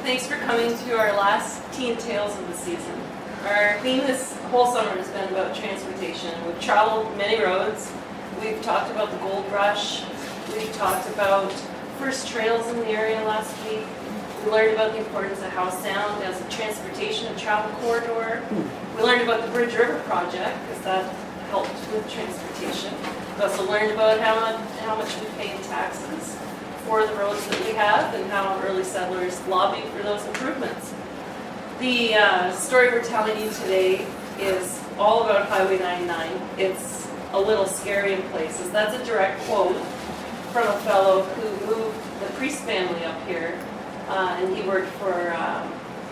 Thanks for coming to our last Teen Tales of the season. Our theme this whole summer has been about transportation. We've traveled many roads. We've talked about the gold rush. We've talked about first trails in the area last week. We learned about the importance of Howe Sound as a transportation and travel corridor. We learned about the Bridge River project because that helped with transportation. We also learned about how much we pay in taxes for the roads that we have and how early settlers lobbied for those improvements. The story we're telling you today is all about Highway 99. It's a little scary in places. That's a direct quote from a fellow who moved the Priest family up here, and he worked for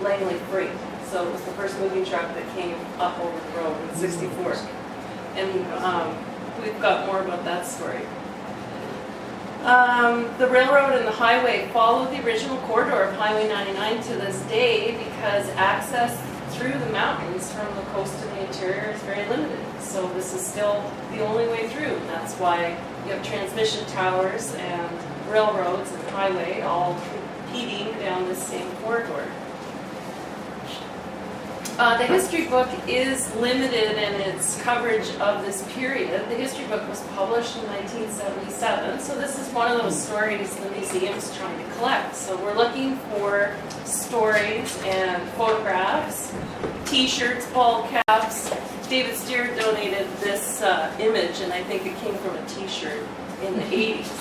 Langley Freight. So it was the first moving truck that came up over the road in '64. And we've got more about that story. The railroad and the highway follow the original corridor of Highway 99 to this day because access through the mountains from the coast to the interior is very limited. So this is still the only way through. And that's why you have transmission towers and railroads and highway all competing down this same corridor. The history book is limited in its coverage of this period. The history book was published in 1977, so this is one of those stories the museum's trying to collect. So we're looking for stories and photographs, t-shirts, ball caps. David Stewart donated this image, and I think it came from a t-shirt in the 80s.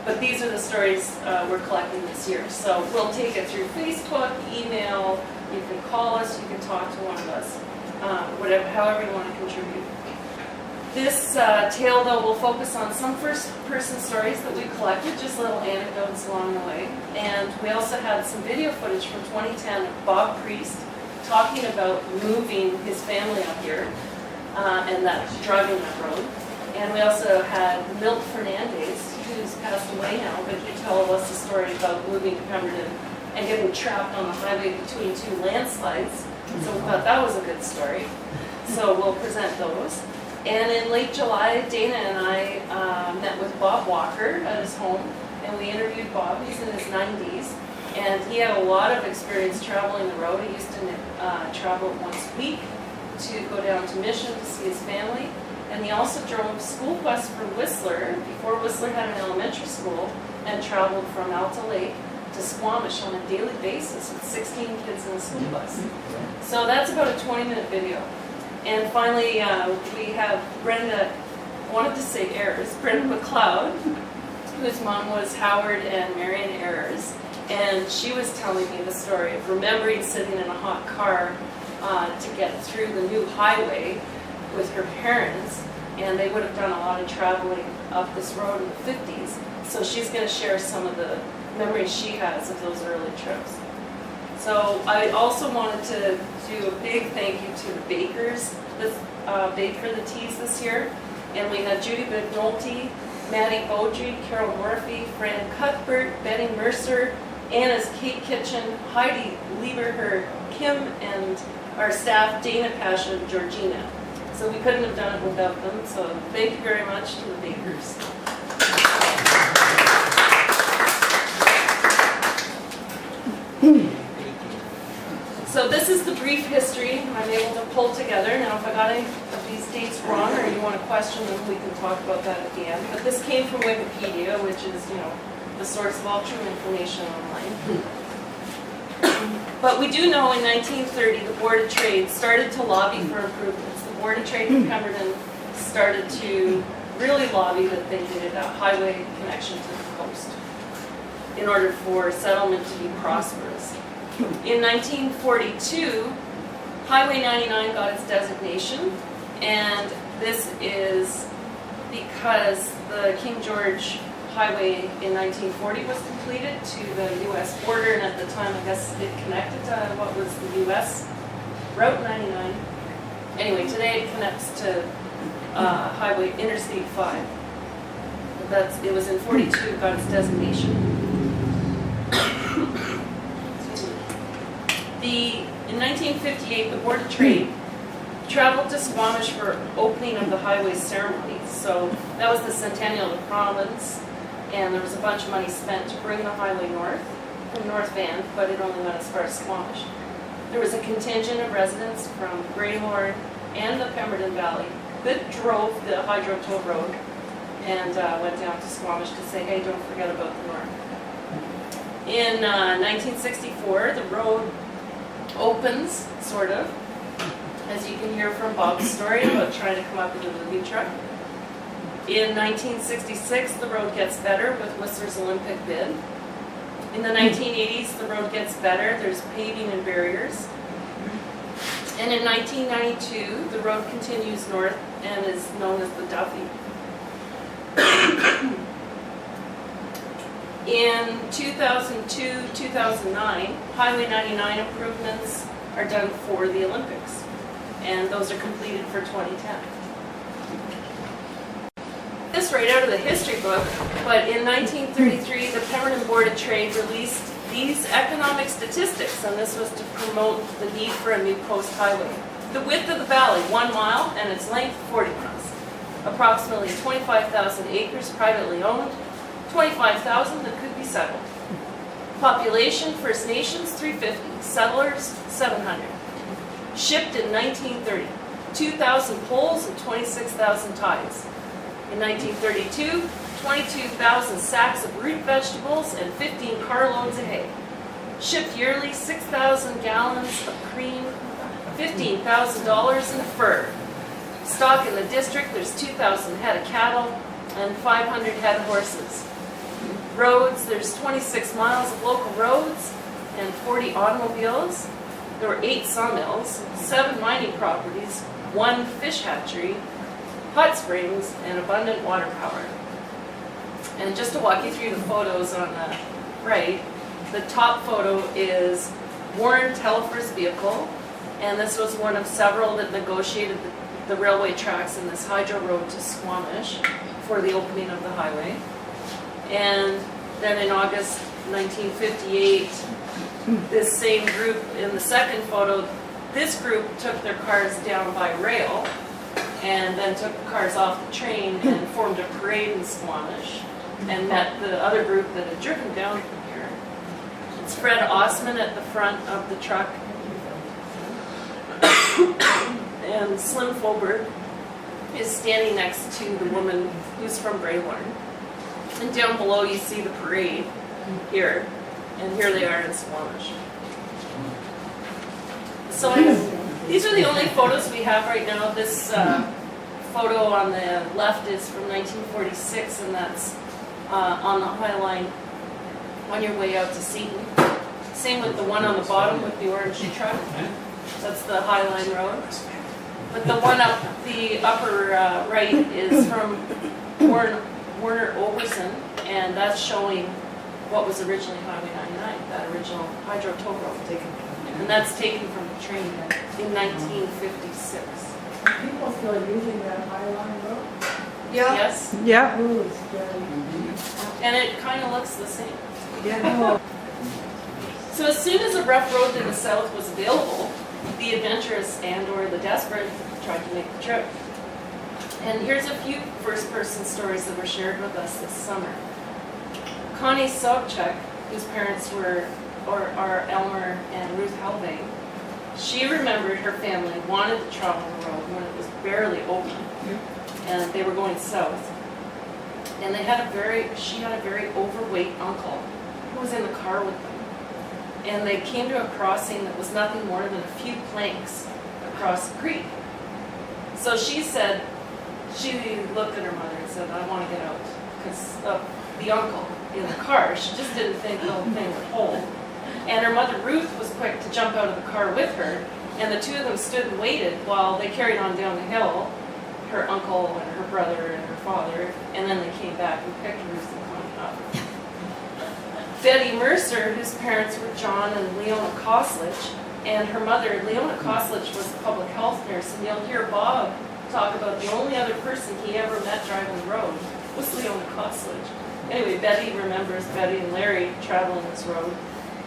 But these are the stories we're collecting this year. So we'll take it through Facebook, email. You can call us, you can talk to one of us, however you want to contribute. This tale, though, will focus on some first-person stories that we collected, just little anecdotes along the way. And we also had some video footage from 2010 of Bob Priest talking about moving his family up here and driving that road. And we also had Milton Fernandez, who's passed away now, but he told us a story about moving to Pemberton and getting trapped on the highway between two landslides. So we thought that was a good story. So we'll present those. And in late July, Dana and I met with Bob Walker at his home, and we interviewed Bob. He's in his 90s, and he had a lot of experience traveling the road. He used to travel once a week to go down to Mission to see his family. And he also drove school bus for Whistler, before Whistler had an elementary school, and traveled from Alta Lake to Squamish on a daily basis with 16 kids in a school bus. So that's about a 20-minute video. And finally, we have Brenda, wanted to say Ayers, Brenda McLeod, whose mom was Howard and Marion Ayers. And she was telling me the story of remembering sitting in a hot car to get through the new highway with her parents. And they would have done a lot of traveling up this road in the 50s. So she's going to share some of the memories she has of those early trips. So I also wanted to do a big thank you to the bakers that baked for the teas this year. And we had Judy McNulty, Maddie Beaudry, Carol Murphy, Fran Cuthbert, Betty Mercer, Anna's Cake Kitchen, Heidi Lieberher, Kim, and our staff, Dana, Pasha, and Georgina. So we couldn't have done it without them. So thank you very much to the bakers. So this is the brief history I'm able to pull together. Now if I got any of these dates wrong or you want to question them, we can talk about that at the end. But this came from Wikipedia, which is, the source of all true information online. But we do know in 1930 the Board of Trade started to lobby for improvements. The Board of Trade in Pemberton started to really lobby that they needed a highway connection to the coast in order for settlement to be prosperous. In 1942, Highway 99 got its designation, and this is because the King George Highway in 1940 was completed to the U.S. border, and at the time, I guess it connected to what was the U.S. Route 99. Anyway, today it connects to Highway Interstate 5. It was in 42, it got its designation. In 1958, the Board of Trade traveled to Squamish for opening of the highway ceremony. So that was the centennial of the province, and there was a bunch of money spent to bring the highway north. from North Van, but it only went as far as Squamish. There was a contingent of residents from Greylorn and the Pemberton Valley that drove the Hydro Toll Road and went down to Squamish to say, hey, don't forget about the north. In 1964, the road opens, sort of, as you can hear from Bob's story about trying to come up with a moving truck. In 1966, the road gets better with Whistler's Olympic bid. In the 1980s, the road gets better. There's paving and barriers. And in 1992, the road continues north and is known as the Duffy. In 2002-2009, Highway 99 improvements are done for the Olympics, and those are completed for 2010. This right out of the history book, but in 1933, the Pemberton Board of Trade released these economic statistics, and this was to promote the need for a new coast highway. The width of the valley, 1 mile, and its length, 40 miles. Approximately 25,000 acres privately owned, 25,000 that could be settled. Population, First Nations, 350. Settlers, 700. Shipped in 1930, 2,000 poles and 26,000 ties. In 1932, 22,000 sacks of root vegetables and 15 carloads of hay. Shipped yearly 6,000 gallons of cream, $15,000 in fur. Stock in the district, there's 2,000 head of cattle and 500 head of horses. Roads, there's 26 miles of local roads and 40 automobiles. There were 8 sawmills, 7 mining properties, 1 fish hatchery, hot springs, and abundant water power. And just to walk you through the photos on the right, the top photo is Warren Telfer's vehicle, and this was one of several that negotiated the railway tracks in this hydro road to Squamish for the opening of the highway. And then in August 1958, this same group in the second photo, this group took their cars down by rail and then took the cars off the train and formed a parade in Squamish and met the other group that had driven down from here. It's Fred Osman at the front of the truck and Slim Fulberg is standing next to the woman who's from Greylorn. And down below you see the parade here, and here they are in Squamish. So these are the only photos we have right now. This photo on the left is from 1946, and that's on the High Line on your way out to Seaton. Same with the one on the bottom with the orange truck. That's the High Line Road. But the one up the upper right is from Werner Overson, and that's showing what was originally Highway 99, that original hydro toll road. And that's taken from the train in 1956. Are people still using that High Line road? Yeah. Yes, Yeah. Ooh, it's scary. and it kind of looks the same. Yeah. So as soon as a rough road to the south was available, the adventurous and/or the desperate tried to make the trip. And here's a few first-person stories that were shared with us this summer. Connie Sobchak, whose parents are Elmer and Ruth Halvey, she remembered her family wanted to travel the road when it was barely open, and they were going south. And she had a very overweight uncle who was in the car with them. And they came to a crossing that was nothing more than a few planks across the creek. So she said, she looked at her mother and said, I want to get out, because of the uncle in the car. She just didn't think the whole thing would hold. And her mother Ruth was quick to jump out of the car with her, and the two of them stood and waited while they carried on down the hill, her uncle and her brother and her father, and then they came back and picked Ruth and Connie up. Betty Mercer, whose parents were John and Leona Koslich, and her mother, Leona Koslich, was a public health nurse, and you'll hear Bob talk about the only other person he ever met driving the road was Leona Koslich. Anyway, Betty remembers Betty and Larry traveling this road,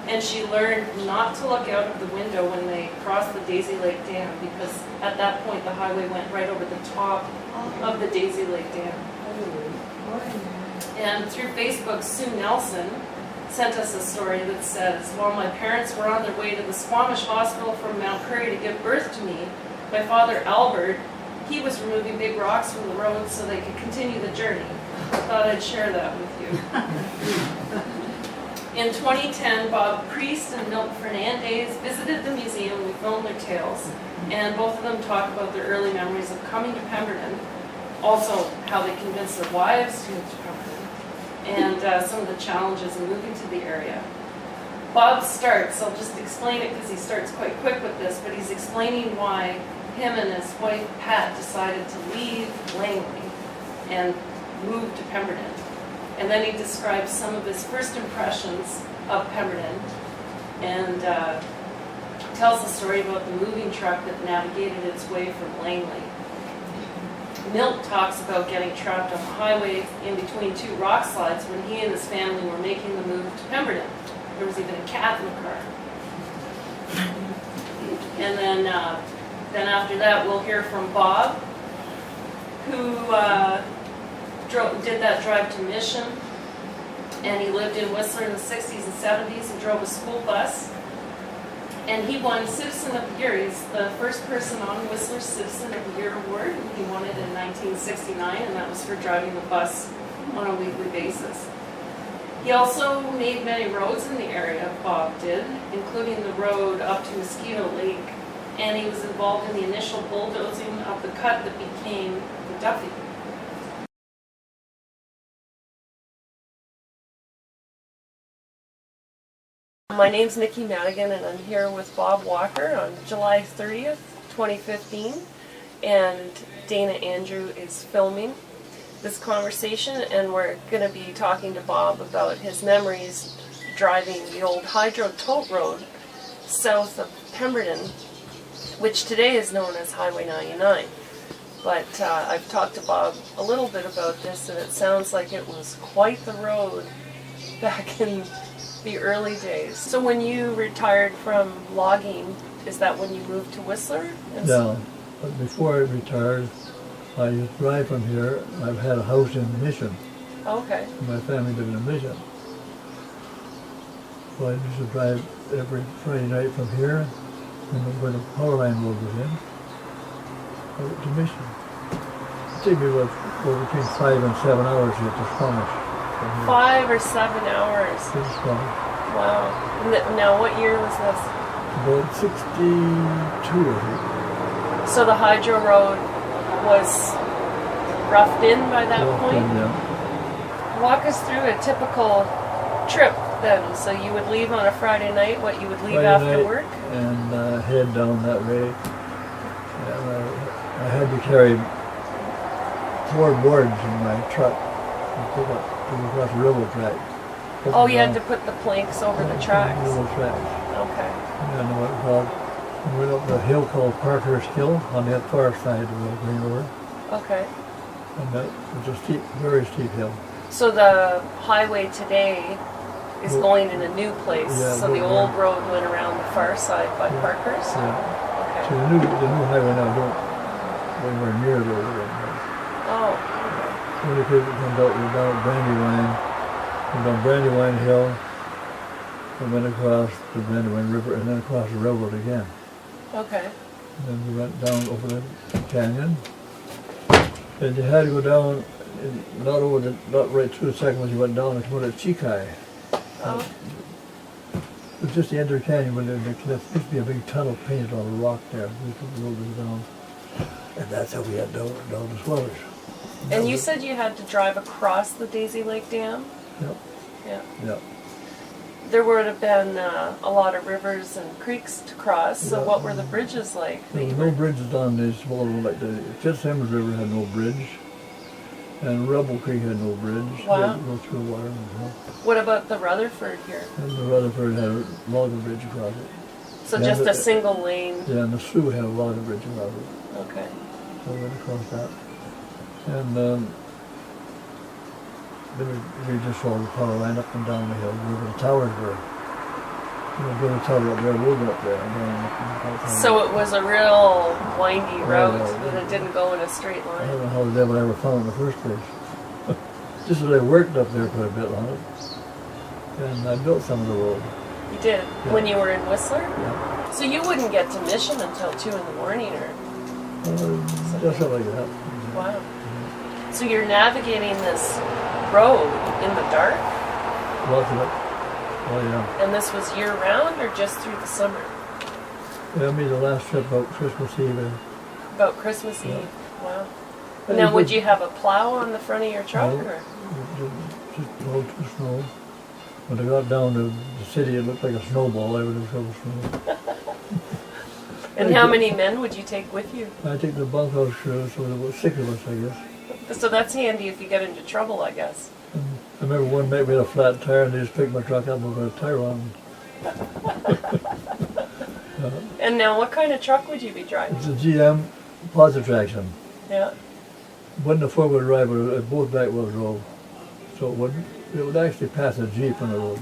and she learned not to look out of the window when they crossed the Daisy Lake Dam, because at that point the highway went right over the top of the Daisy Lake Dam. And through Facebook, Sue Nelson sent us a story that says, while my parents were on their way to the Squamish hospital from Mount Prairie to give birth to me, my father Albert, he was removing big rocks from the road so they could continue the journey. I thought I'd share that with you. In 2010, Priest and Milton Fernandez visited the museum. We filmed their tales, and both of them talk about their early memories of coming to Pemberton, also how they convinced their wives to move to Pemberton, and some of the challenges in moving to the area. Bob starts, I'll just explain it because he starts quite quick with this, but he's explaining why him and his wife Pat decided to leave Langley and move to Pemberton. And then he describes some of his first impressions of Pemberton and tells the story about the moving truck that navigated its way from Langley. Milt talks about getting trapped on the highway in between two rock slides when he and his family were making the move to Pemberton. There was even a cat in the car. And then after that, we'll hear from Bob, who did that drive to Mission, and he lived in Whistler in the 60s and 70s and drove a school bus. And he won Citizen of the Year. He's the first person on Whistler's Citizen of the Year award, and he won it in 1969, and that was for driving the bus on a weekly basis. He also made many roads in the area, Bob did, including the road up to Mosquito Lake, and he was involved in the initial bulldozing of the cut that became the Duffy. My name's Nikki Madigan, and I'm here with Bob Walker on July 30th, 2015, and Dana Andrew is filming this conversation, and we're going to be talking to Bob about his memories driving the old hydro tote road south of Pemberton, which today is known as Highway 99. But I've talked to Bob a little bit about this, and it sounds like it was quite the road back in the early days. So when you retired from logging, is that when you moved to Whistler? Yeah, but before I retired, I used to drive from here. I've had a house in Mission. Okay. My family lived in Mission. So I used to drive every Friday night from here, and when the power line road was in, out to Mission. It took me between 5 and 7 hours to get to Squamish. 5 or 7 hours. Wow. Now, what year was this? About 62, I think. So the hydro road was roughed in by that point? Yeah. Walk us through a typical trip then. So you would leave on a Friday night, you would leave Friday after night, work? And head down that way. And I had to carry 4 boards in my truck and pick up across the railroad track. Oh, you had to put the planks over the tracks. Railroad tracks. Okay. And I went up the hill called Parker's Hill on that far side of the Green River. Okay. And that was a steep, very steep hill. So the highway today is going in a new place. Yeah, so the old road went around the far side by Parker's? Yeah. Okay. So the new highway now don't go anywhere near the old road. Oh. When you comes out, we're down at Brandywine, we're down Brandywine Hill, and went across the Brandywine River, and then across the railroad again. Okay. And then we went down over the canyon. And you had to go down, not right through the second one, you went down and come out at Chikai. Oh. It was just the end of the canyon, when there used to be a big tunnel painted on the rock there. We took the road down. And that's how we had down to Squamish. And you said you had to drive across the Daisy Lake Dam? Yep. Yeah. Yep. There would have been a lot of rivers and creeks to cross, so what were the bridges like? There were no bridges on this small road like the Fitzsimmons River had no bridge, and Rebel Creek had no bridge. Wow. You had to go through water. What about the Rutherford here? And the Rutherford had a logger bridge across it. So and just a single lane? Yeah, and the Sioux had a logger bridge across it. Okay. So we went across that. And then we just saw the power line up and down the hill where the towers were. You know, build a tower up there, we'll go up there. So it was a real windy road, Yeah, but it didn't go in a straight I line. don't know how the devil ever found it in the first place. Just as I worked up there quite a bit on it. and I built some of the road. You did? Yeah. When you were in Whistler? Yeah. So you wouldn't get to Mission until 2 in the morning or... Just something like that. Wow. So you're navigating this road in the dark? Lots of it. Oh yeah. And this was year round or just through the summer? Yeah, I made the last trip about Christmas Eve. About Christmas Yeah. Eve? Wow. And Now, it would was- you have a plow on the front of your truck? No. Or? Just rolled to snow. When I got down to the city, it looked like a snowball. Everything was full of snow. And how many men would you take with you? I take the bunkhouse crew, so there was 6 of us, I guess. So that's handy if you get into trouble, I guess. And I remember one night we had a flat tire, and they just picked my truck up and put a tire on. And now, what kind of truck would you be driving? It's a GM positive traction. Yeah. Wasn't a four-wheel drive, but it both back wheel drove. So it would actually pass a Jeep on the road.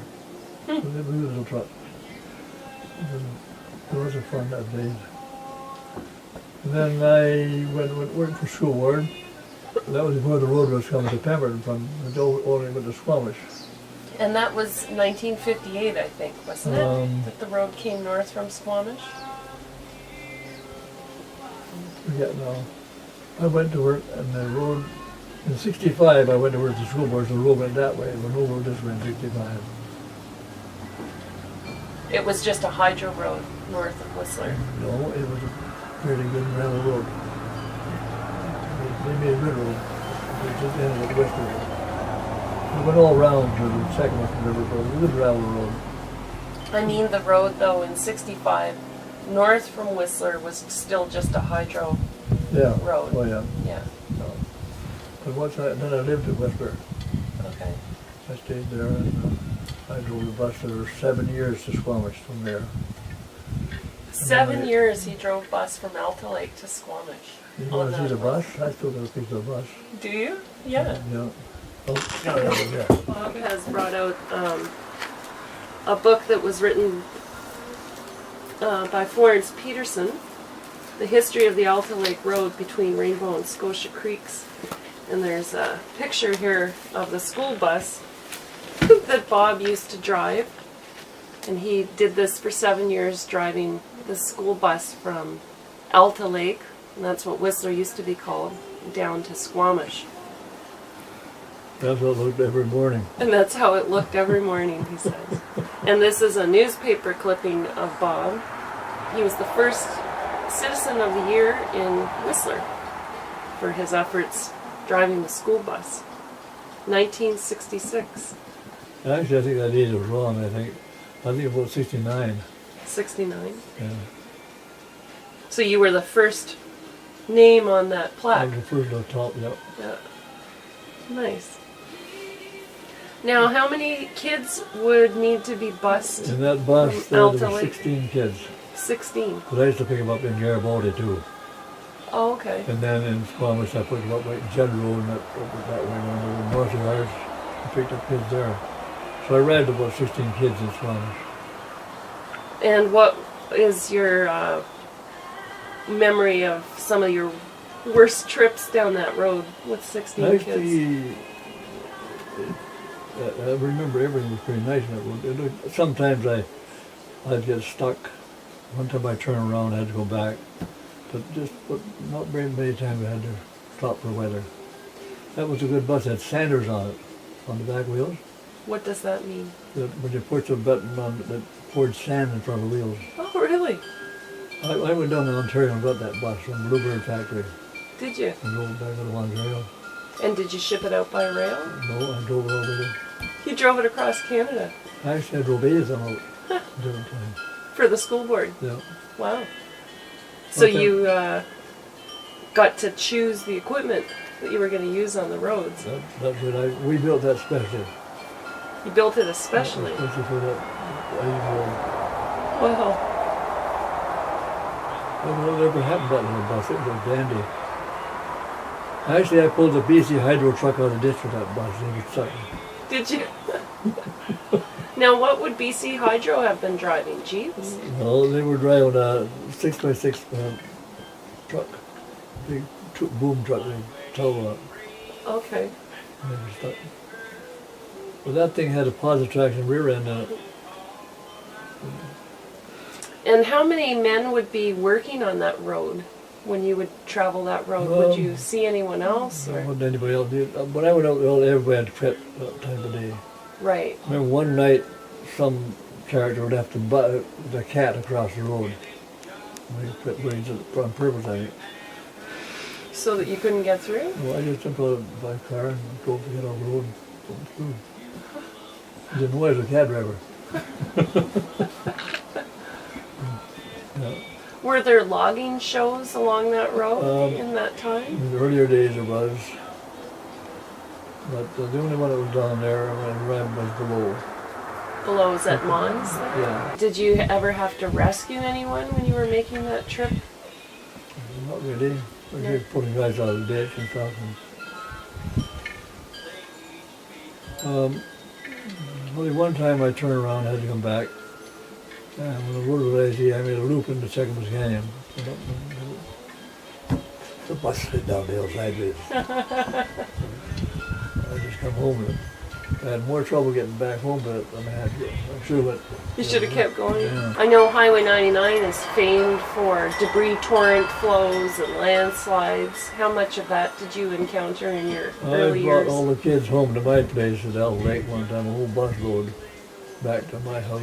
It was a little truck. It was a fun that day. And then I went worked for School Board. That was before the road was coming to Pemberton from the only went to Squamish. And that was 1958, I think, wasn't it? That the road came north from Squamish? Forget now. I went to work and the road in '65. I went to work at the School Board, so the road went that way. The no road this way in '65. It was just a hydro road north of Whistler. No, it was a fairly good gravel road. They made a good road. It just ended at West River. It went all round to the second Western River, but it was a good gravel road. I mean, the road, though, in '65, north from Whistler was still just a hydro Yeah. road. Oh yeah. Yeah, But then I lived at Westbury. okay. I stayed there and I drove the bus for 7 years to Squamish from there. 7 years he drove bus from Alta Lake to Squamish. You on want to see that the road. bus? I still got a piece of the bus. Do you? Yeah. Yeah. Oh, yeah. Bob has brought out a book that was written by Florence Peterson, The History of the Alta Lake Road Between Rainbow and Scotia Creeks. And there's a picture here of the school bus that Bob used to drive. And he did this for 7 years, driving the school bus from Alta Lake, and that's what Whistler used to be called, down to Squamish. That's what it looked every morning. And that's how it looked every morning, he says. And this is a newspaper clipping of Bob. He was the first Citizen of the Year in Whistler for his efforts driving the school bus. 1966. Actually, I think that age was wrong, I think about 69. 69. Yeah. So you were the first name on that I plaque. was the first on top, yeah. Yeah. Nice. Now, how many kids would need to be bused? In that bus, From there Alta were Lake. 16 kids. 16. Because I used to pick them up in Garibaldi too. Oh, okay. And then in Squamish, I picked them up like General and over that way when they were north of ours. I picked up kids there. So I read about 16 kids in Squamish. And what is your memory of some of your worst trips down that road with 16 kids? Actually, I remember everything was pretty nice on that road. Sometimes I'd get stuck. One time I turned around, I had to go back. But not very many times I had to stop for weather. That was a good bus. It had sanders on it, on the back wheels. What does that mean? When you push the button on that poured sand in front of the wheels. Oh, really? I went down to Ontario and got that bus from Bluebird Factory Did you? and drove it back to Ontario. And did you ship it out by rail? No, I drove it over there. You drove it across Canada Actually, I drove 8 of them out different times. for the school board. Yeah. Wow. So Okay. you got to choose the equipment that you were going to use on the roads. That's what we built that specially. You built it especially. Especially for that. Wow. I don't know what ever happened to that little bus. It was a dandy. Actually, I pulled the BC Hydro truck out of the ditch with that bus. It was stuck. Did you? Now, what would BC Hydro have been driving? Jeeps? No, they were driving a 6x6 truck. Big boom truck. They tow up. Okay. And they were stuck. But that thing had a positive traction rear end in it. And how many men would be working on that road when you would travel that road? Would you see anyone else? Or Or? what did anybody else do? When I went out, everybody had to prep that time of day. Right. I remember one night, some character would have to butt the cat across the road. They put ways on purpose, I think. So that you couldn't get through? Well, I just jumped out of my car and drove to get on the road and went through. I didn't know I was a cab driver. Yeah. Were there logging shows along that road Um, in that time? In the earlier days there was, but the only one that was down there when I ran was below. Below is at Mons there? Yeah, Did you ever have to rescue anyone when you were making that trip? not really. We were just pulling guys out of the ditch and stuff. And, only one time I turned around and had to come back. And when the road was icy, I made a loop into Squamish Canyon. The bus slid down the hill sideways. I just come home and I had more trouble getting back home than I had. I should have went. You should have kept going. Yeah. I know Highway 99 is famed for debris torrent flows and landslides. How much of that did you encounter in your early I brought years? all the kids home to my place at Elk Lake one time, a whole bus load back to my house.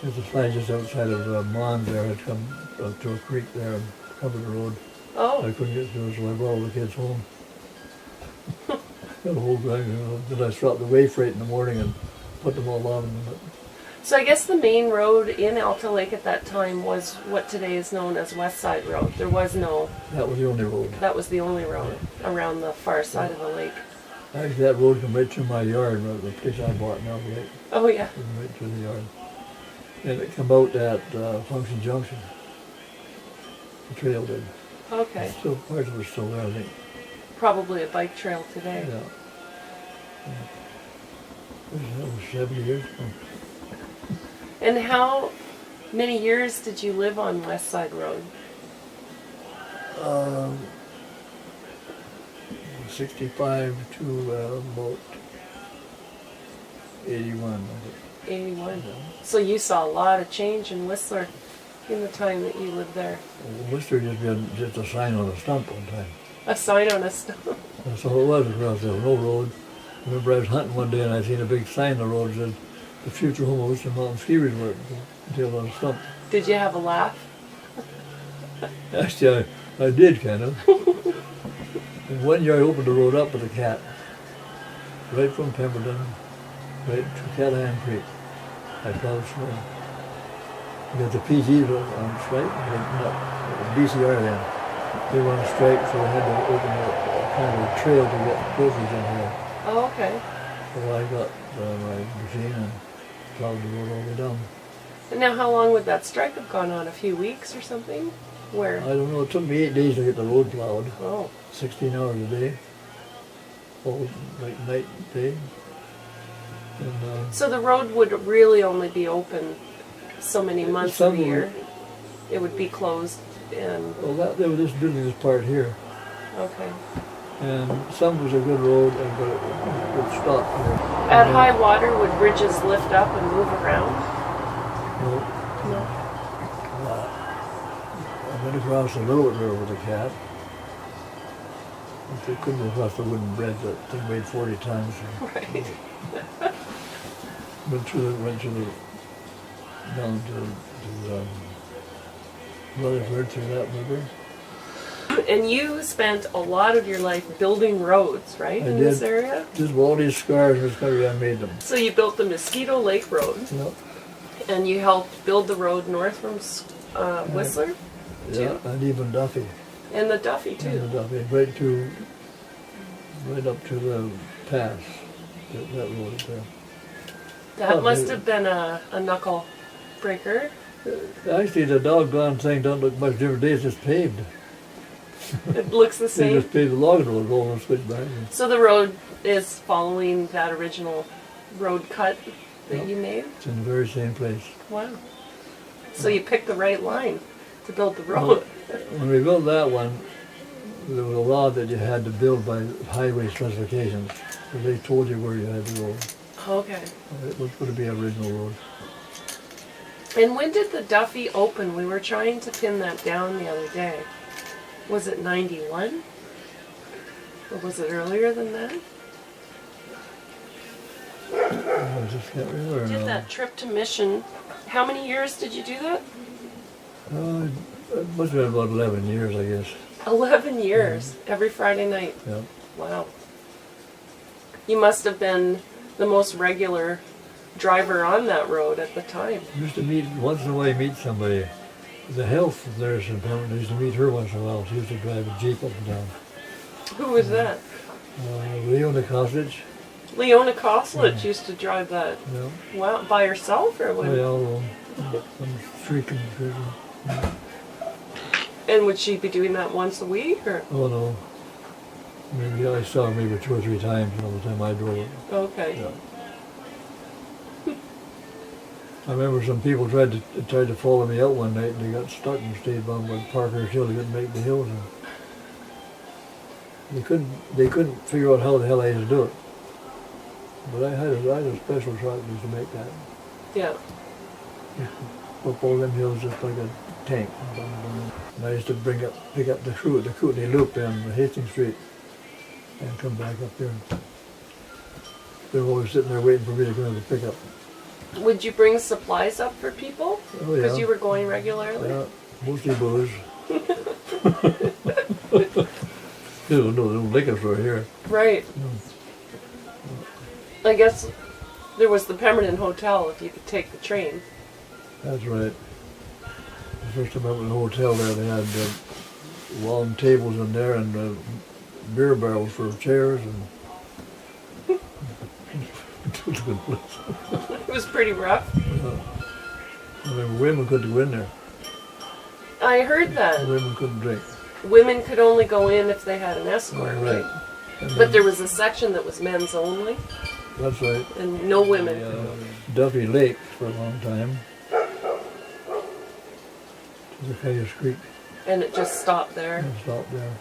There's a slide just outside of Mons there, had come up to a creek there and covered the road. Oh, I couldn't get through, so I brought all the kids home. Got a whole gang, then I stopped the way freight in the morning and put them all on. so I guess the main road in Alta Lake at that time was what today is known as West Side Road. There was no, That was the only road. that was the only road around the far side of the lake. Actually, that road came right through my yard, the place I bought in Elk Lake, Oh yeah. came right through the yard. And it came out at Function Junction. The trail did. Okay. Still, parts of it still there, I think. Probably a bike trail today. Yeah. That was 70 years ago. And how many years did you live on West Side Road? 65 to about 81. I think. 81. So you saw a lot of change in Whistler in the time that you lived there. Well, Worcester just been just a sign on a stump one time. A sign on a stump. That's all it was across there, no road. I remember I was hunting one day and I seen a big sign on the road that said, the future home of Worcester Mountain Ski Resort, until on a stump. Did you have a laugh? Actually, I did kind of. And one year I opened the road up with a cat, right from Pemberton, right to Callahan Creek. I plowed slow. We got the PGs on strike, not BCR then. They were on strike, so I had to open a kind of a trail to get groceries in here. Oh, okay. So I got my machine and plowed the road all the way down. And now how long would that strike have gone on? A few weeks or something? Where? I don't know, it took me 8 days to get the road plowed. Oh. 16 hours a day. All like night and day. And So the road would really only be open so many months of the Some year. It would be closed and well, they were just doing this part here. okay. And some was a good road, but it would stop here. At And high water, would bridges lift up and move around? No, No. I went across the Little River with a cat. They couldn't go across the wooden bridge. That thing weighed 40 tons. Right. Went through the down to Rutherford through that river. And you spent a lot of your life building roads, right, I in this did. area? Just all these scars in this country, I made them. So you built the Mosquito Lake Road, Yep. and you helped build the road north from Whistler, Yeah, and even Duffy. and the Duffy And too. the Duffy, right up to the pass. That road there. That must have been a knuckle breaker. Actually, the doggone thing don't look much different. It's just paved. It looks the They same. just paved the logging road going and switch back. So the road is following that original road cut that Yep. you made? It's in the very same place. Wow. So you picked the right line to build the road. When we built that one, there was a law that you had to build by highway specifications. They told you where you had to go. Okay. It was going to be original road. And when did the Duffy open? We were trying to pin that down the other day. Was it 91? Or was it earlier than that? I just can't remember Did now. that trip to Mission. How many years did you do that? It must have been about 11 years, I guess. 11 years. Every Friday night. Yeah. Wow. You must have been the most regular driver on that road at the time. Used to meet, once in a while, meet somebody. The health nurse in Permanent used to meet her once in a while. She used to drive a Jeep up and down. Who was that? Leona Costage. Leona Koslich used to drive that. Yeah. Wow. By herself or Oh, when? yeah, alone. I'm shrieking. And would she be doing that once a week or? Oh, no. Maybe I saw her maybe 2 or 3 times, the time I drove it. Okay. Yeah. I remember some people tried to follow me out one night and they got stuck and stayed down by Parker's Hill. They couldn't make the hills. And they couldn't figure out how the hell I had to do it. But I had a special truck used to make that. Yeah. Up all them hills just like a tank. And I used to pick up the Kootenai Loop down Hastings Street and come back up there. They were always sitting there waiting for me to come in to pick up. Would you bring supplies up for people? Oh, yeah. Because you were going regularly? Yeah, mostly booze. There's no liquor store here. Right. I guess there was the Pemberton Hotel if you could take the train. That's right. The first time I went to the hotel there, they had long tables in there and beer barrels for chairs and it was a good place. It was pretty rough. I mean, women couldn't go in there. I heard that. Women couldn't drink. Women could only go in if they had an escort, right? And But then- there was a section that was men's only, That's right. and no women. Duffy Lake for a long time. To the Cayuse Creek. And it just stopped there. And stopped there.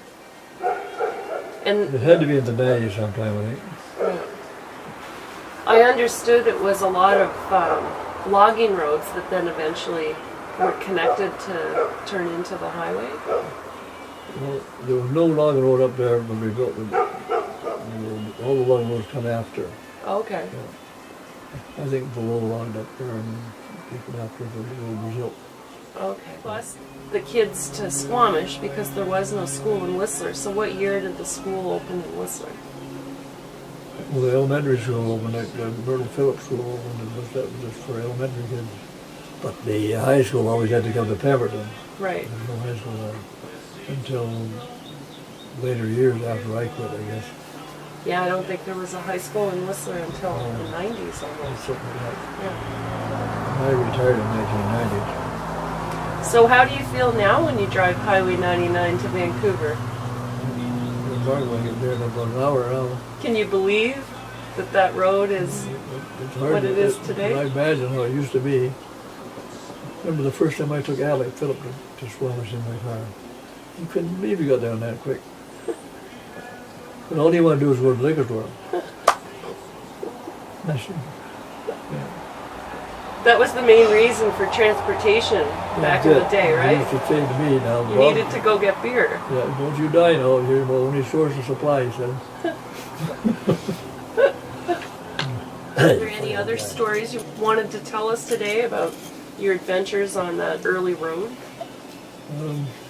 And It had to be in the day sometime, I think. I understood it was a lot of logging roads that then eventually were connected to turn into the highway. Well, there was no logging road up there when we built it. All the logging roads come after. Okay. I think below logged up there and people after the road was built. Okay. Plus the kids to Squamish because there was no school in Whistler. So what year did the school open in Whistler? Well, the elementary school opened, the Myrtle Phillips School opened, and that was just for elementary kids. But the high school always had to come to Pemberton. Right. There was no high school there until later years after I quit, I guess. Yeah, I don't think there was a high school in Whistler until the 90s Or almost. something like that. Yeah. I retired in 1990. So how do you feel now when you drive Highway 99 to Vancouver? We're going to get there in about an hour now. Can you believe that that road is It's hard what it is today? I imagine how it used to be. Remember the first time I took Alec Phillip to Squamish in my car. You couldn't believe he got down that quick. But all he wanted to do was go to the liquor store. That was the main reason for transportation back in the day, He right? used to say to me, now, You Bob, needed to go get beer. yeah, don't you die now, you're my only source of supply, he said. Are there any other stories you wanted to tell us today about your adventures on that early road?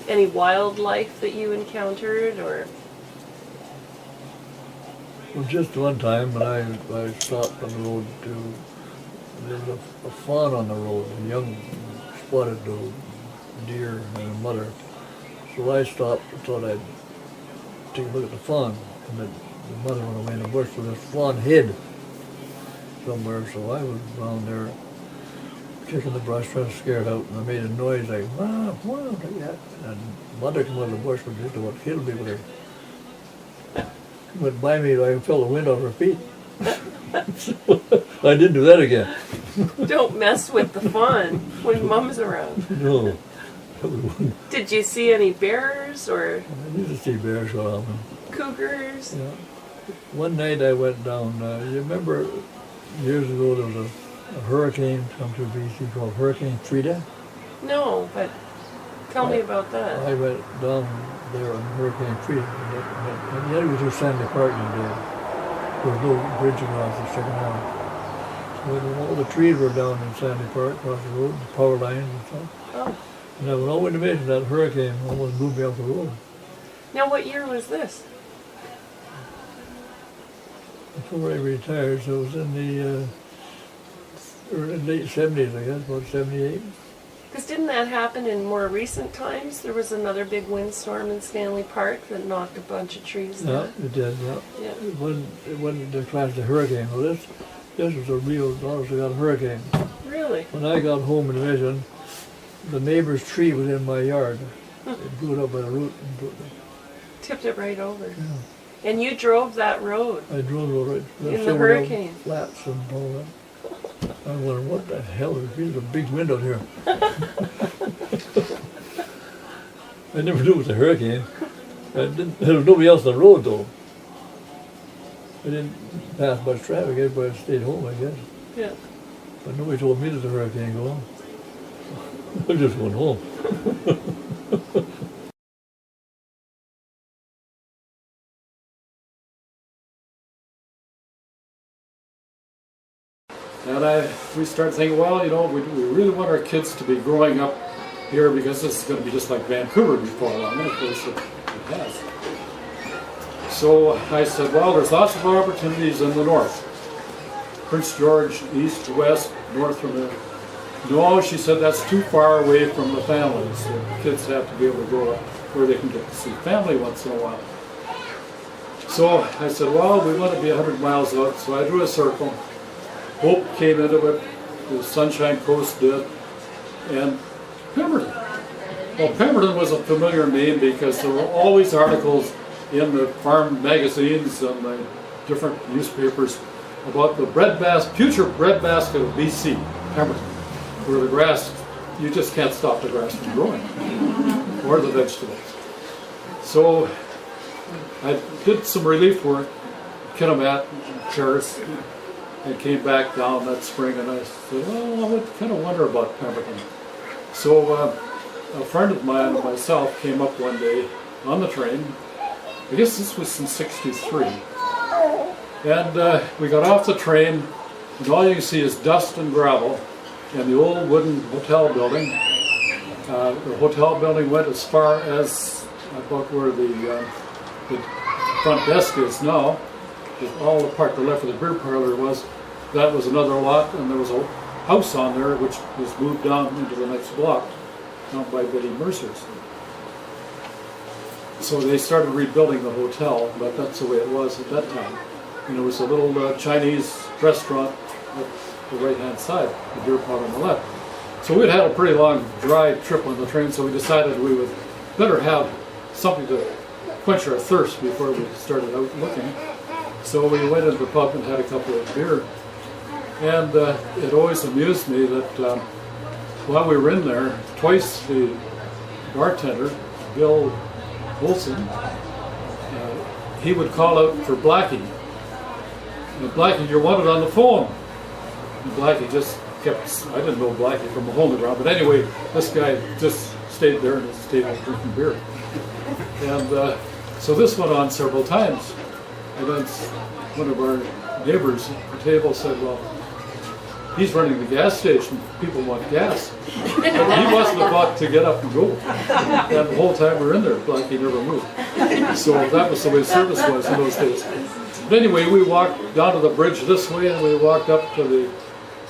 Any wildlife that you encountered or? Well, just one time when I stopped on the road to, there was a fawn on the road, a young spotted deer and a mother. So I stopped and thought I'd take a look at the fawn. And the mother went away in the bush, so this fawn hid somewhere. So I was around there kicking the brush, trying to scare it out, and I made a noise like, "Wow, wow," like that. And the mother came out of the bush, but just about killed me with her. Went by me, I felt the wind off her feet. So, I didn't do that again. Don't mess with the fawn when Mom's around. No. Did you see any bears or I used to see bears so often. cougars? Yeah. one night I went down, you remember years ago there was a hurricane come through BC called Hurricane Frida? No, but tell me about that. I went down there on Hurricane Frida, and yet it was through Sandy Park one day. There was no bridge across the second half. So when all the trees were down in Sandy Park, across the road, the power lines and stuff. Oh. And I went all the way to Mission, that hurricane almost moved me off the road. Now, what year was this? Before I retired, so it was in the late 70s, I guess, about 78. Because didn't that happen in more recent times? There was another big windstorm in Stanley Park that knocked a bunch of trees Yeah, down. it did, yeah. Yeah. It wasn't the class of hurricane. Well, this was a real, honest to God, hurricane. Really? When I got home in the Mission, the neighbor's tree was in my yard. It blew it up by the root. Tipped it right over. Yeah. And you drove that road. I drove it right In the hurricane. Flats and all that. I wondered, what the hell? There's a big window here. I never knew it was a hurricane. There was nobody else on the road, though. I didn't pass much traffic. Everybody stayed home, I guess. Yeah. But nobody told me there's a hurricane going. I just went home. And we started thinking, well, you know, we really want our kids to be growing up here because this is going to be just like Vancouver before long. And of course it has. So I said, well, there's lots of opportunities in the north. Prince George, east, west, north from there. No, she said, that's too far away from the families. The kids have to be able to grow up where they can get to see family once in a while. So I said, well, we want to be 100 miles out. So I drew a circle. Hope came into it, the Sunshine Coast did, and Pemberton. Well, Pemberton was a familiar name because there were always articles in the farm magazines and the different newspapers about the future breadbasket of BC, Pemberton, where the grass, you just can't stop the grass from growing, or the vegetables. So I did some relief work, Kitimat, Terrace, and came back down that spring, and I said, well, I would kind of wonder about Pemberton. So a friend of mine and myself came up one day on the train. I guess this was in '63. And we got off the train, and all you can see is dust and gravel, and the old wooden hotel building. The hotel building went as far as about where the front desk is now. All the part to the left of the beer parlor was, that was another lot, and there was a house on there which was moved down into the next block, down by Betty Mercer's. So they started rebuilding the hotel, but that's the way it was at that time. And there was a little Chinese restaurant at the right-hand side, the beer parlor on the left. So we'd had a pretty long dry trip on the train, so we decided we would better have something to quench our thirst before we started out looking. So we went into the pub and had a couple of beer. And it always amused me that while we were in there, twice the bartender, Bill Wilson, he would call out for Blackie. And Blackie, you're wanted on the phone. And Blackie just kept, I didn't know Blackie from a hole in the ground, but anyway, this guy just stayed there at his table drinking beer. And so this went on several times. And then one of our neighbors at the table said, well, he's running the gas station. People want gas. And he wasn't about to get up and go. And the whole time we were in there, Blackie never moved. So that was the way service was in those days. But anyway, we walked down to the bridge this way, and we walked up to the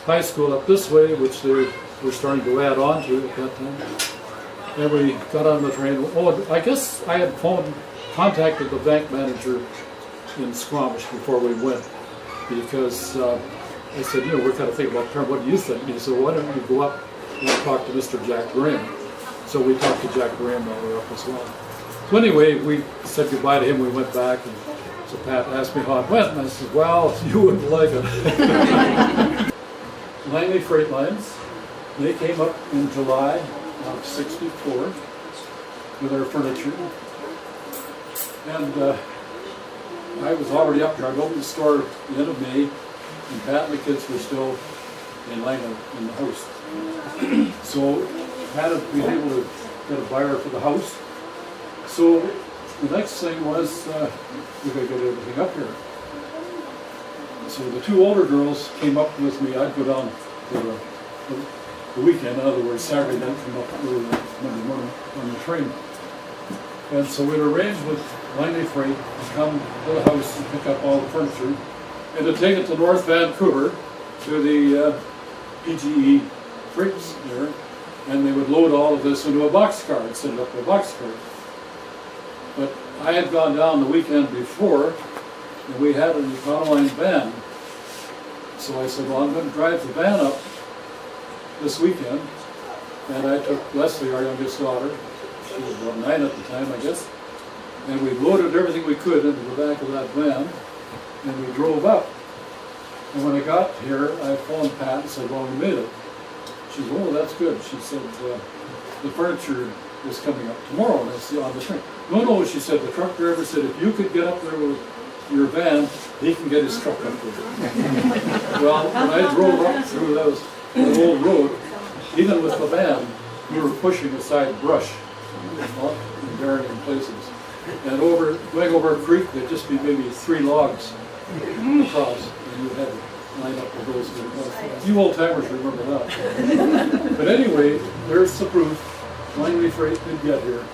high school up this way, which they were starting to add on to at that time. And we got on the train. Oh, I guess I had contacted the bank manager in Squamish before we went, because I said, you know, we're kind of thinking about Pemberton. What do you think? And he said, well, why don't you go up and talk to Mr. Jack Graham? So we talked to Jack Graham while we were up as well. So anyway, we said goodbye to him. We went back, and so Pat asked me how it went, and I said, well, you wouldn't like it. Langley Freight Lines, they came up in July of '64 with our furniture. And I was already up here. I opened the store at the end of May, and Pat and the kids were still in line in the house. So Pat had been able to get a buyer for the house. So the next thing was we got to get everything up here. So the two older girls came up with me. I'd go down for the weekend, in other words, Saturday night, come up early Monday morning on the train. And so we'd arranged with Langley Freight to come to the house and pick up all the furniture and to take it to North Vancouver to the PGE freights there, and they would load all of this into a boxcar and send it up to a boxcar. But I had gone down the weekend before, and we had an Econoline van. So I said, well, I'm going to drive the van up this weekend. And I took Leslie, our youngest daughter, she was about 9 at the time, I guess, and we loaded everything we could into the back of that van, and we drove up. And when I got here, I phoned Pat and said, well, we made it. She said, oh, that's good. She said, the furniture is coming up tomorrow, and it's on the train. No, she said, the truck driver said, if you could get up there with your van, he can get his truck up there. Well, when I drove up through that old road, even with the van, we were pushing aside brush and burying in places. And going over a creek, there'd just be maybe 3 logs across, and you had to line up with those. You old timers remember that. But anyway, there's the proof. Langley Freight did get here,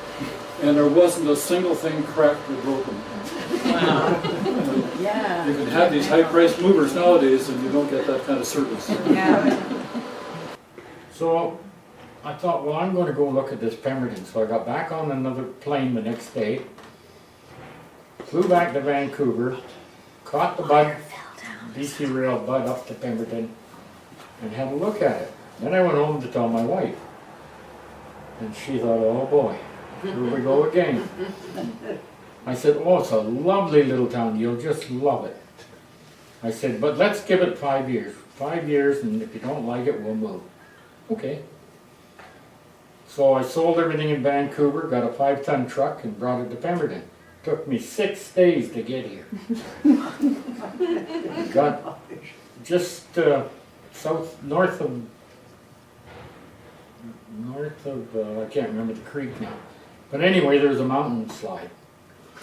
and there wasn't a single thing cracked or broken. Wow. Yeah. You can have these high-priced movers nowadays, and you don't get that kind of service. Yeah. So I thought, well, I'm going to go look at this Pemberton. So I got back on another plane the next day, flew back to Vancouver, caught the bud, BC Rail bud up to Pemberton, and had a look at it. Then I went home to tell my wife. And she thought, oh boy, here we go again. I said, oh, it's a lovely little town, you'll just love it. I said, but let's give it 5 years. 5 years, and if you don't like it, we'll move. Okay. So I sold everything in Vancouver, got a 5-ton truck, and brought it to Pemberton. Took me 6 days to get here. Got just north of, I can't remember the creek now. But anyway, there was a mountain slide.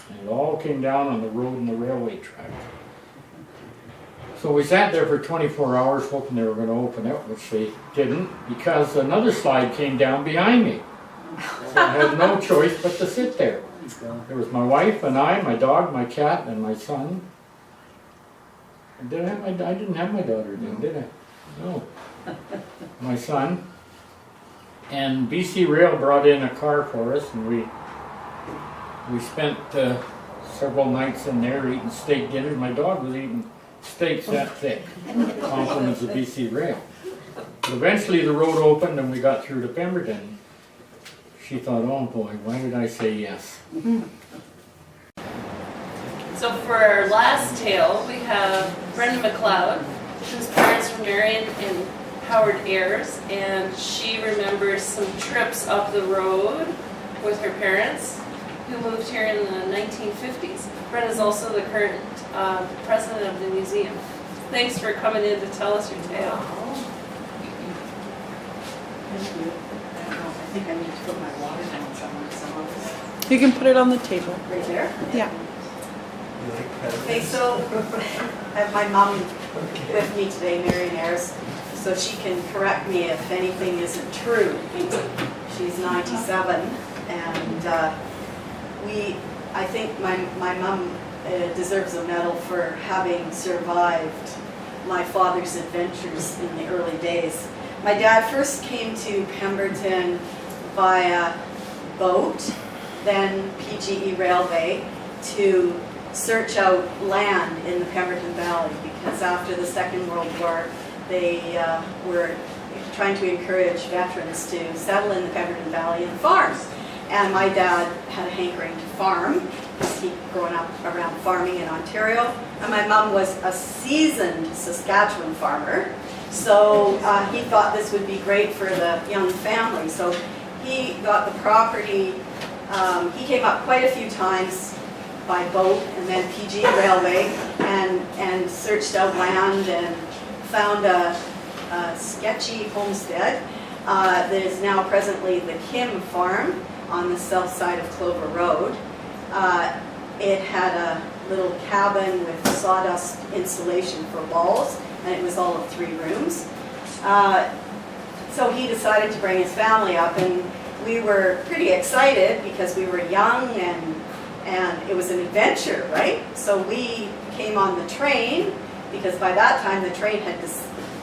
And it all came down on the road and the railway track. So we sat there for 24 hours hoping they were going to open it, which they didn't, because another slide came down behind me. So I had no choice but to sit there. There was my wife and I, my dog, my cat, and my son. I didn't have my daughter then, did I? No. My son. And BC Rail brought in a car for us, and we spent several nights in there eating steak dinners. My dog was eating steaks that thick, compliments of BC Rail. But eventually the road opened and we got through to Pemberton. She thought, oh boy, why did I say yes? So for our last tale, we have Brenda McLeod, whose parents were Marion and Howard Ayers, and she remembers some trips up the road with her parents, who moved here in the 1950s. Brenda's also the current president of the museum. Thanks for coming in to tell us your tale. Thank you. I think I need to put my water down somewhere. You can put it on the table. Right there? Yeah. Okay, so I have my mom with me today, Marion Ayers, so she can correct me if anything isn't true. She's 97, and I think my mom deserves a medal for having survived my father's adventures in the early days. My dad first came to Pemberton via boat, then PGE Railway, to search out land in the Pemberton Valley, because after the Second World War they were trying to encourage veterans to settle in the Pemberton Valley and farm. And my dad had a hankering to farm, because he'd grown up around farming in Ontario. And my mom was a seasoned Saskatchewan farmer, so he thought this would be great for the young family. So he got the property. He came up quite a few times by boat and then PG Railway and searched out land and found a sketchy homestead that is now presently the Kim Farm on the south side of Clover Road. It had a little cabin with sawdust insulation for walls, and it was all of 3 rooms. So he decided to bring his family up, and we were pretty excited because we were young and it was an adventure, right? So we came on the train, because by that time the train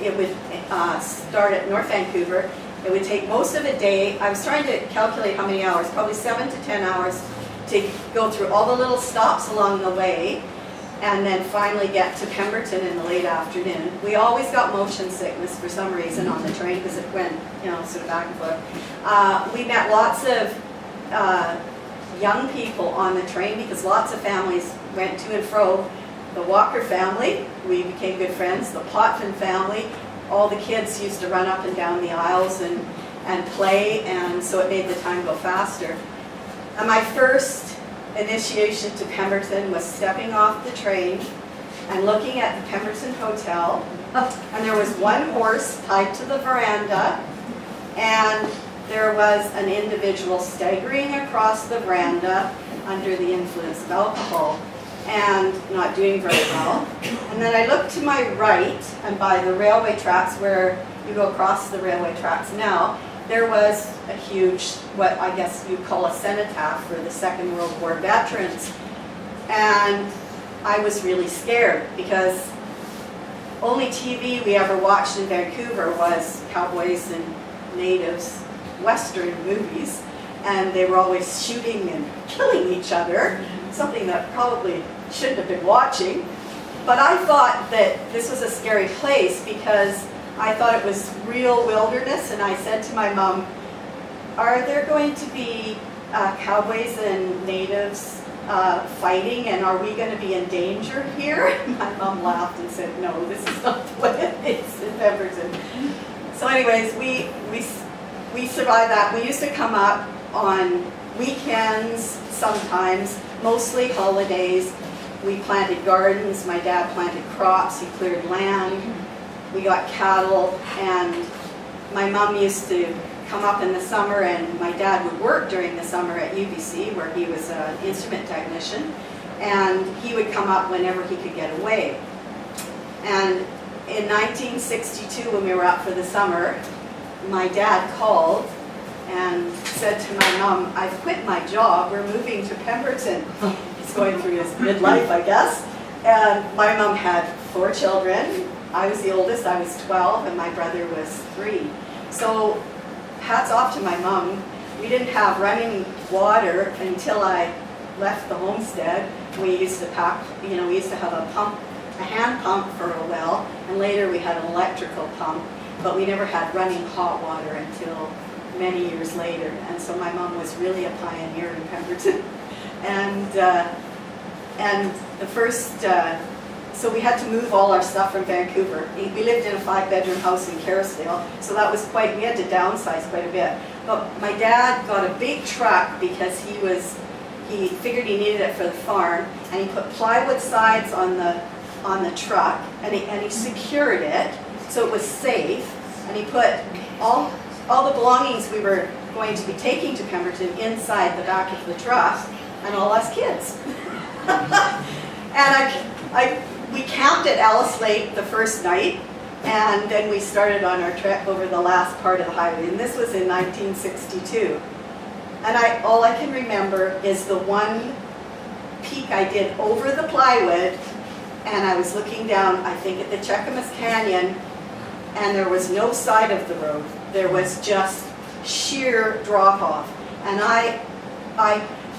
it would start at North Vancouver. It would take most of a day. I was trying to calculate how many hours, probably 7 to 10 hours to go through all the little stops along the way and then finally get to Pemberton in the late afternoon. We always got motion sickness for some reason on the train because it went, sort of back and forth. We met lots of young people on the train because lots of families went to and fro. The Walker family, we became good friends. The Potvin family, all the kids used to run up and down the aisles and play, and so it made the time go faster. And my first initiation to Pemberton was stepping off the train and looking at the Pemberton Hotel, and there was one horse tied to the veranda, and there was an individual staggering across the veranda under the influence of alcohol and not doing very well. And then I looked to my right, and by the railway tracks where you go across the railway tracks now, there was a huge, what I guess you'd call a cenotaph for the Second World War veterans. And I was really scared because only TV we ever watched in Vancouver was cowboys and natives, Western movies, and they were always shooting and killing each other, something that probably shouldn't have been watching. But I thought that this was a scary place because I thought it was real wilderness, and I said to my mom, are there going to be cowboys and natives fighting, and are we going to be in danger here? My mom laughed and said, no, this is not the way it is in Pemberton. So anyways, we survived that. We used to come up on weekends sometimes, mostly holidays. We planted gardens. My dad planted crops. He cleared land. We got cattle, and my mom used to come up in the summer, and my dad would work during the summer at UBC where he was an instrument technician, and he would come up whenever he could get away. And in 1962, when we were up for the summer, my dad called and said to my mom, I've quit my job, we're moving to Pemberton. He's going through his midlife, I guess. And my mom had 4 children. I was the oldest, I was 12, and my brother was 3. So hats off to my mom. We didn't have running water until I left the homestead. We used to we used to have a hand pump for a well, and later we had an electrical pump, but we never had running hot water until many years later. And so my mom was really a pioneer in Pemberton. And the first, so we had to move all our stuff from Vancouver. We lived in a 5-bedroom house in Kerrisdale, so that was we had to downsize quite a bit. But my dad got a big truck because he figured he needed it for the farm, and he put plywood sides on the truck, and he secured it so it was safe, and he put all the belongings we were going to be taking to Pemberton inside the back of the truck, and all us kids. And we camped at Alice Lake the first night, and then we started on our trek over the last part of the highway, and this was in 1962. And all I can remember is the one peek I did over the plywood, and I was looking down, I think, at the Cheakamus Canyon, and there was no side of the road. There was just sheer drop-off. And I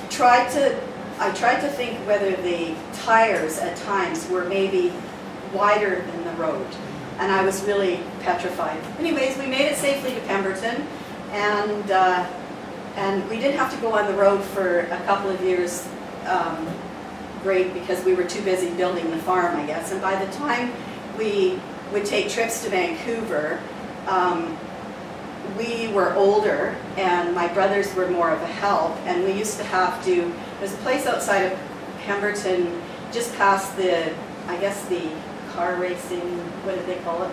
tried to think whether the tires at times were maybe wider than the road. And I was really petrified. Anyways, we made it safely to Pemberton, and we didn't have to go on the road for a couple of years, great, because we were too busy building the farm, I guess. And by the time we would take trips to Vancouver, we were older, and my brothers were more of a help, and we used to have to, there's a place outside of Pemberton, just past the, I guess the car racing, what do they call it?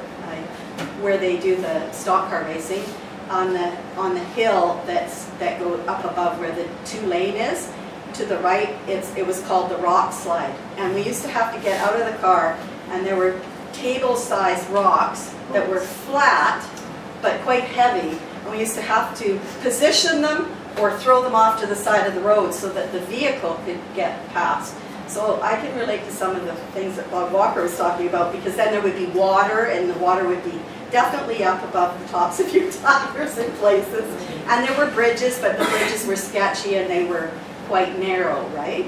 Where they do the stock car racing, on the hill that go up above where the 2-lane is. To the right, it was called the rock slide. And we used to have to get out of the car, and there were table-sized rocks that were flat, but quite heavy. And we used to have to position them or throw them off to the side of the road so that the vehicle could get past. So I can relate to some of the things that Bob Walker was talking about, because then there would be water, and the water would be definitely up above the tops of your tires in places. And there were bridges, but the bridges were sketchy and they were quite narrow, right?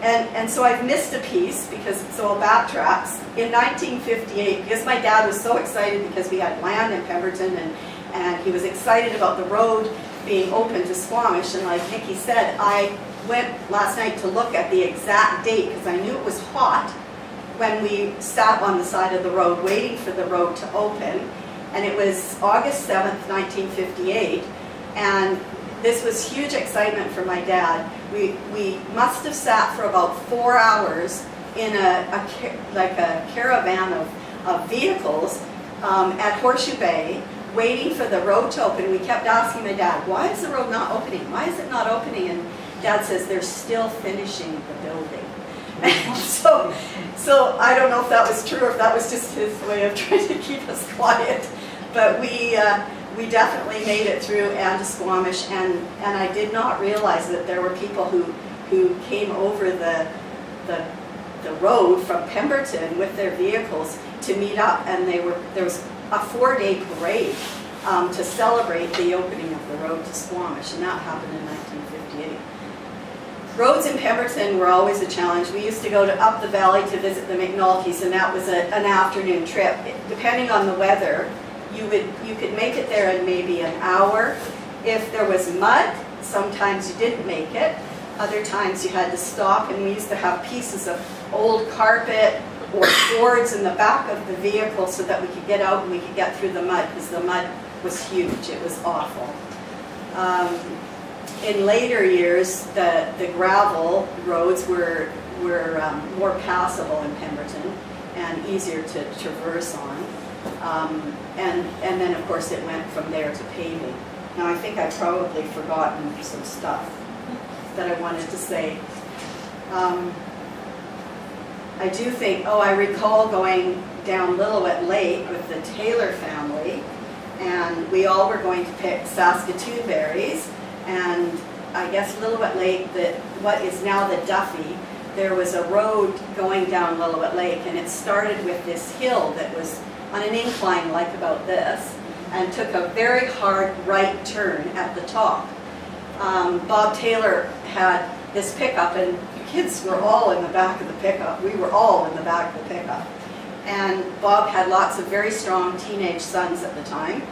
And so I've missed a piece because it's all backtracks. In 1958, because my dad was so excited because we had land in Pemberton, and he was excited about the road being open to Squamish, and like Nikki said, I went last night to look at the exact date because I knew it was hot when we sat on the side of the road waiting for the road to open, and it was August 7th, 1958, and this was huge excitement for my dad. We must have sat for about 4 hours in a caravan of vehicles at Horseshoe Bay, waiting for the road to open. We kept asking my dad, why is the road not opening? Why is it not opening? And Dad says, they're still finishing the building. So I don't know if that was true or if that was just his way of trying to keep us quiet. But we definitely made it through and to Squamish, and I did not realize that there were people who came over the road from Pemberton with their vehicles to meet up, and there was a 4-day parade to celebrate the opening of the road to Squamish, and that happened in 1958. Roads in Pemberton were always a challenge. We used to go up the valley to visit the McNultys, and that was an afternoon trip. Depending on the weather, you could make it there in maybe an hour. If there was mud, sometimes you didn't make it. Other times you had to stop, and we used to have pieces of old carpet or boards in the back of the vehicle so that we could get out and we could get through the mud, because the mud was huge. It was awful. In later years, the gravel roads were more passable in Pemberton and easier to traverse on. And then, of course, it went from there to paving. Now, I think I've probably forgotten some stuff that I wanted to say. I do think, I recall going down Lillooet Lake with the Taylor family, and we all were going to pick Saskatoon berries, and I guess Lillooet Lake, what is now the Duffy, there was a road going down Lillooet Lake, and it started with this hill that was on an incline like about this, and took a very hard right turn at the top. Bob Taylor had this pickup, and the kids were all in the back of the pickup. We were all in the back of the pickup. And Bob had lots of very strong teenage sons at the time.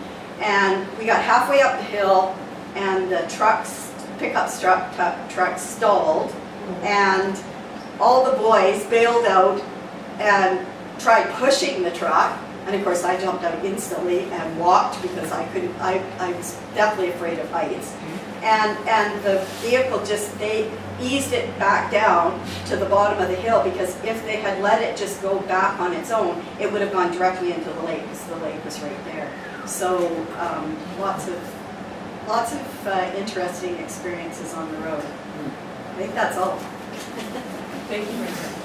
And we got halfway up the hill, and the pickup truck stalled, and all the boys bailed out and tried pushing the truck. And of course I jumped out instantly and walked, because I was definitely afraid of heights. And the vehicle they eased it back down to the bottom of the hill, because if they had let it just go back on its own, it would have gone directly into the lake, because the lake was right there. So lots of interesting experiences on the road. I think that's all. Thank you, Brenda.